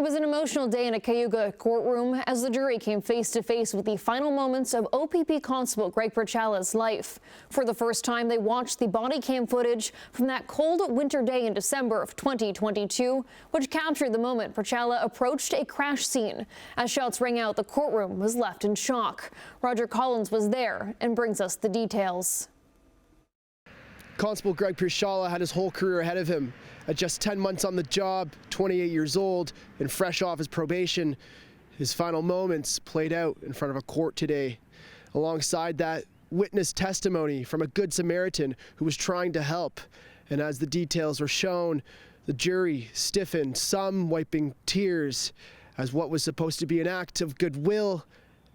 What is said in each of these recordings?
was an emotional day in a Cayuga courtroom as the jury came face to face with the final moments of OPP Constable Greg Pierzchala's life. For the first time, they watched the body cam footage from that cold winter day in December of 2022, which captured the moment Pierzchala approached a crash scene. As shots rang out, the courtroom was left in shock. Roger Collins was there and brings us the details. Constable Greg Pierzchala had his whole career ahead of him. At just 10 months on the job, 28 years old, and fresh off his probation, his final moments played out in front of a court today. Alongside that, witness testimony from a Good Samaritan who was trying to help. And as the details were shown, the jury stiffened, some wiping tears, as what was supposed to be an act of goodwill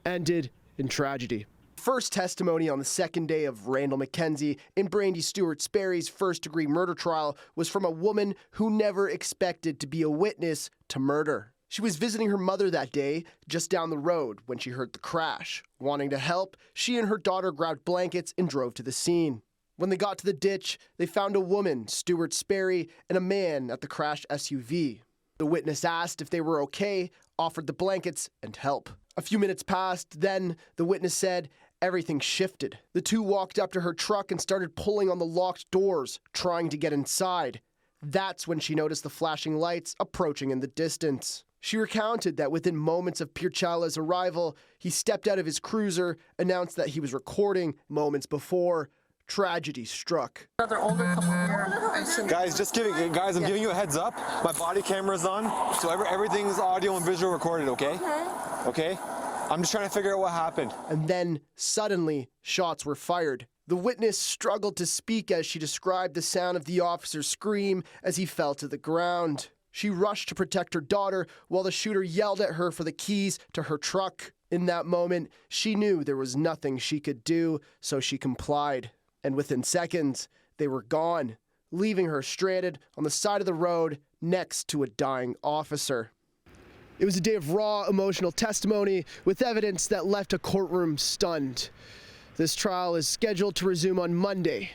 ended in tragedy. First testimony on the second day of Randall McKenzie in Brandy Stewart Sperry's first-degree murder trial was from a woman who never expected to be a witness to murder. She was visiting her mother that day just down the road when she heard the crash. Wanting to help, she and her daughter grabbed blankets and drove to the scene. When they got to the ditch, they found a woman, Stewart Sperry, and a man at the crashed SUV. The witness asked if they were okay, offered the blankets and help. A few minutes passed, then the witness said everything shifted. The two walked up to her truck and started pulling on the locked doors, trying to get inside. That's when she noticed the flashing lights approaching in the distance. She recounted that within moments of Pierzchala's arrival, he stepped out of his cruiser, announced that he was recording. Moments before, tragedy struck. Another older couple here. Guys, I'm giving you a heads up. My body camera's on, so everything's audio and visual recorded, okay? Okay? I'm just trying to figure out what happened. And then, suddenly, shots were fired. The witness struggled to speak as she described the sound of the officer's scream as he fell to the ground. She rushed to protect her daughter while the shooter yelled at her for the keys to her truck. In that moment, she knew there was nothing she could do, so she complied. And within seconds, they were gone, leaving her stranded on the side of the road next to a dying officer. It was a day of raw, emotional testimony with evidence that left a courtroom stunned. This trial is scheduled to resume on Monday.